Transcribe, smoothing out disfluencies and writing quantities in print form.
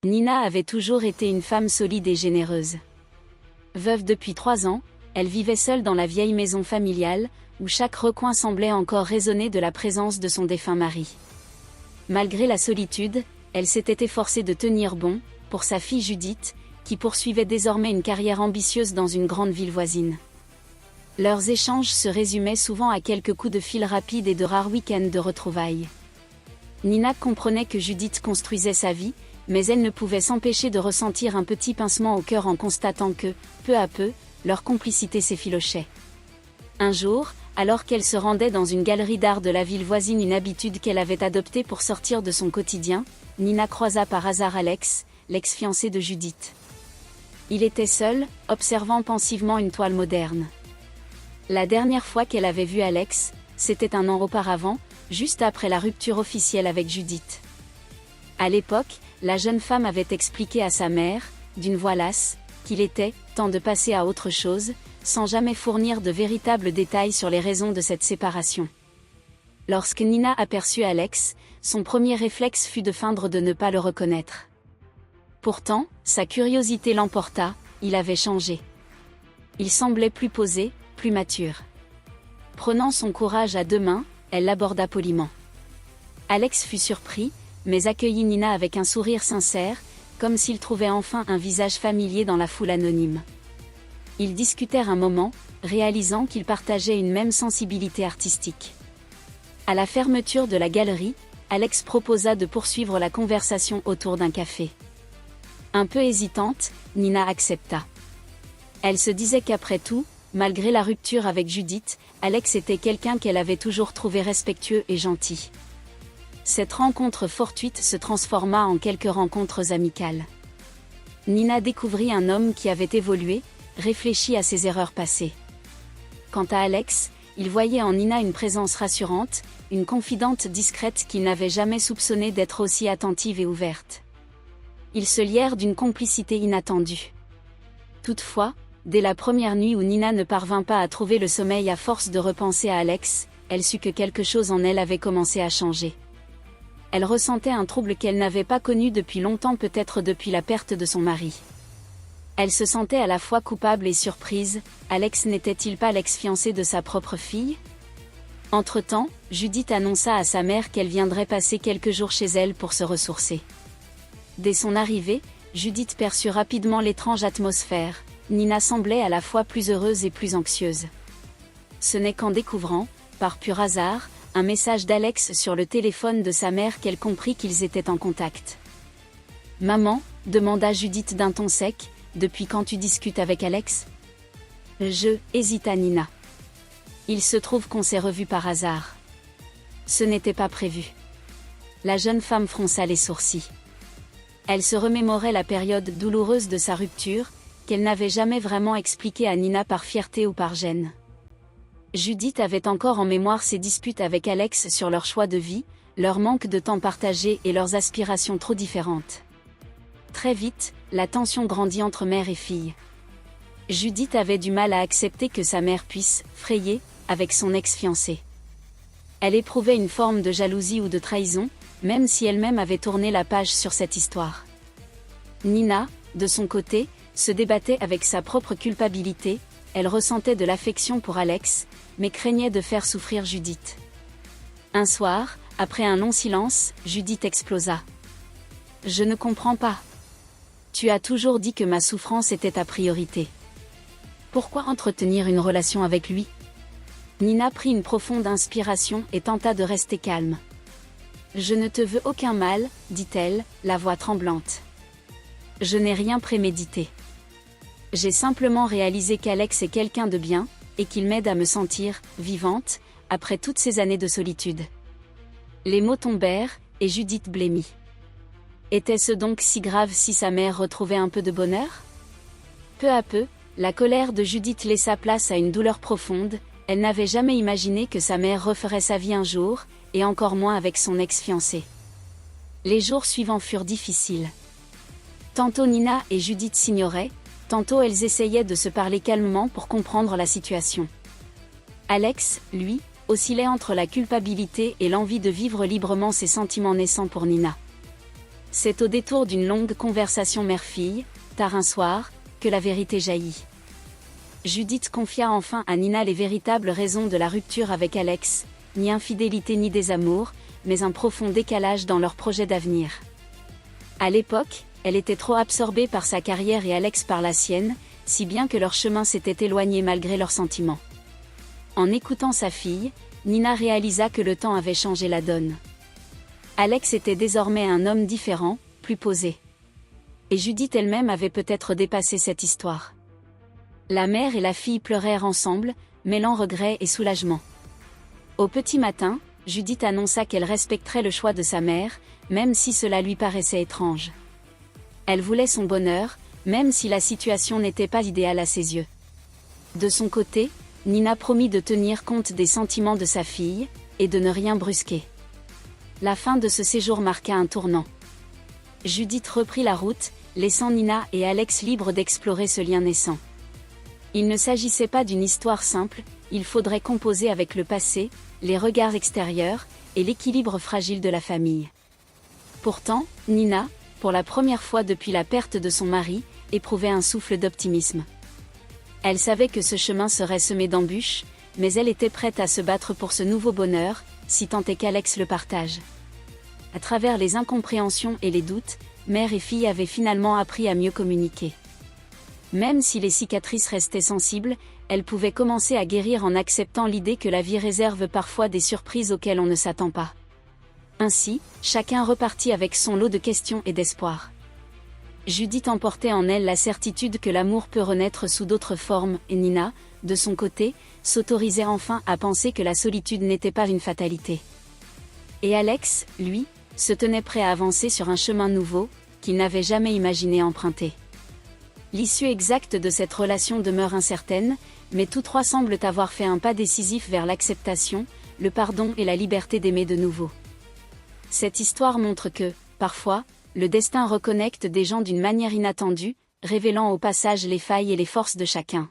Nina avait toujours été une femme solide et généreuse. Veuve depuis 3 ans, elle vivait seule dans la vieille maison familiale, où chaque recoin semblait encore résonner de la présence de son défunt mari. Malgré la solitude, elle s'était efforcée de tenir bon, pour sa fille Judith, qui poursuivait désormais une carrière ambitieuse dans une grande ville voisine. Leurs échanges se résumaient souvent à quelques coups de fil rapides et de rares week-ends de retrouvailles. Nina comprenait que Judith construisait sa vie, mais elle ne pouvait s'empêcher de ressentir un petit pincement au cœur en constatant que, peu à peu, leur complicité s'effilochait. Un jour, alors qu'elle se rendait dans une galerie d'art de la ville voisine, une habitude qu'elle avait adoptée pour sortir de son quotidien, Nina croisa par hasard Alex, l'ex-fiancé de Judith. Il était seul, observant pensivement une toile moderne. La dernière fois qu'elle avait vu Alex, c'était un an auparavant, juste après la rupture officielle avec Judith. À l'époque, la jeune femme avait expliqué à sa mère, d'une voix lasse, qu'il était temps de passer à autre chose, sans jamais fournir de véritables détails sur les raisons de cette séparation. Lorsque Nina aperçut Alex, son premier réflexe fut de feindre de ne pas le reconnaître. Pourtant, sa curiosité l'emporta, il avait changé. Il semblait plus posé, plus mature. Prenant son courage à 2 mains, elle l'aborda poliment. Alex fut surpris, mais accueillit Nina avec un sourire sincère, comme s'il trouvait enfin un visage familier dans la foule anonyme. Ils discutèrent un moment, réalisant qu'ils partageaient une même sensibilité artistique. À la fermeture de la galerie, Alex proposa de poursuivre la conversation autour d'un café. Un peu hésitante, Nina accepta. Elle se disait qu'après tout, malgré la rupture avec Judith, Alex était quelqu'un qu'elle avait toujours trouvé respectueux et gentil. Cette rencontre fortuite se transforma en quelques rencontres amicales. Nina découvrit un homme qui avait évolué, réfléchi à ses erreurs passées. Quant à Alex, il voyait en Nina une présence rassurante, une confidente discrète qu'il n'avait jamais soupçonnée d'être aussi attentive et ouverte. Ils se lièrent d'une complicité inattendue. Toutefois, dès la première nuit où Nina ne parvint pas à trouver le sommeil à force de repenser à Alex, elle sut que quelque chose en elle avait commencé à changer. Elle ressentait un trouble qu'elle n'avait pas connu depuis longtemps, peut-être depuis la perte de son mari. Elle se sentait à la fois coupable et surprise. Alex n'était-il pas l'ex-fiancé de sa propre fille ? Entre-temps, Judith annonça à sa mère qu'elle viendrait passer quelques jours chez elle pour se ressourcer. Dès son arrivée, Judith perçut rapidement l'étrange atmosphère. Nina semblait à la fois plus heureuse et plus anxieuse. Ce n'est qu'en découvrant, par pur hasard, un message d'Alex sur le téléphone de sa mère qu'elle comprit qu'ils étaient en contact. « Maman » demanda Judith d'un ton sec, « depuis quand tu discutes avec Alex ?» hésita Nina. « Il se trouve qu'on s'est revus par hasard. » Ce n'était pas prévu. La jeune femme fronça les sourcils. Elle se remémorait la période douloureuse de sa rupture, qu'elle n'avait jamais vraiment expliquée à Nina par fierté ou par gêne. Judith avait encore en mémoire ses disputes avec Alex sur leur choix de vie, leur manque de temps partagé et leurs aspirations trop différentes. Très vite, la tension grandit entre mère et fille. Judith avait du mal à accepter que sa mère puisse frayer avec son ex-fiancé. Elle éprouvait une forme de jalousie ou de trahison, même si elle-même avait tourné la page sur cette histoire. Nina, de son côté, se débattait avec sa propre culpabilité. Elle ressentait de l'affection pour Alex, mais craignait de faire souffrir Judith. Un soir, après un long silence, Judith explosa. « Je ne comprends pas. Tu as toujours dit que ma souffrance était ta priorité. Pourquoi entretenir une relation avec lui ?» Nina prit une profonde inspiration et tenta de rester calme. « Je ne te veux aucun mal, dit-elle, la voix tremblante. Je n'ai rien prémédité. J'ai simplement réalisé qu'Alex est quelqu'un de bien, et qu'il m'aide à me sentir vivante, après toutes ces années de solitude. » Les mots tombèrent, et Judith blêmit. Était-ce donc si grave si sa mère retrouvait un peu de bonheur ? Peu à peu, la colère de Judith laissa place à une douleur profonde. Elle n'avait jamais imaginé que sa mère referait sa vie un jour, et encore moins avec son ex-fiancé. Les jours suivants furent difficiles. Tantôt Nina et Judith s'ignoraient, tantôt elles essayaient de se parler calmement pour comprendre la situation. Alex, lui, oscillait entre la culpabilité et l'envie de vivre librement ses sentiments naissants pour Nina. C'est au détour d'une longue conversation mère-fille, tard un soir, que la vérité jaillit. Judith confia enfin à Nina les véritables raisons de la rupture avec Alex, ni infidélité ni désamour, mais un profond décalage dans leur projet d'avenir. À l'époque, elle était trop absorbée par sa carrière et Alex par la sienne, si bien que leur chemin s'était éloigné malgré leurs sentiments. En écoutant sa fille, Nina réalisa que le temps avait changé la donne. Alex était désormais un homme différent, plus posé. Et Judith elle-même avait peut-être dépassé cette histoire. La mère et la fille pleurèrent ensemble, mêlant regret et soulagement. Au petit matin, Judith annonça qu'elle respecterait le choix de sa mère, même si cela lui paraissait étrange. Elle voulait son bonheur, même si la situation n'était pas idéale à ses yeux. De son côté, Nina promit de tenir compte des sentiments de sa fille, et de ne rien brusquer. La fin de ce séjour marqua un tournant. Judith reprit la route, laissant Nina et Alex libres d'explorer ce lien naissant. Il ne s'agissait pas d'une histoire simple, il faudrait composer avec le passé, les regards extérieurs, et l'équilibre fragile de la famille. Pourtant, Nina, pour la première fois depuis la perte de son mari, éprouvait un souffle d'optimisme. Elle savait que ce chemin serait semé d'embûches, mais elle était prête à se battre pour ce nouveau bonheur, si tant est qu'Alex le partage. À travers les incompréhensions et les doutes, mère et fille avaient finalement appris à mieux communiquer. Même si les cicatrices restaient sensibles, elles pouvaient commencer à guérir en acceptant l'idée que la vie réserve parfois des surprises auxquelles on ne s'attend pas. Ainsi, chacun repartit avec son lot de questions et d'espoir. Judith emportait en elle la certitude que l'amour peut renaître sous d'autres formes, et Nina, de son côté, s'autorisait enfin à penser que la solitude n'était pas une fatalité. Et Alex, lui, se tenait prêt à avancer sur un chemin nouveau, qu'il n'avait jamais imaginé emprunter. L'issue exacte de cette relation demeure incertaine, mais tous trois semblent avoir fait un pas décisif vers l'acceptation, le pardon et la liberté d'aimer de nouveau. Cette histoire montre que, parfois, le destin reconnecte des gens d'une manière inattendue, révélant au passage les failles et les forces de chacun.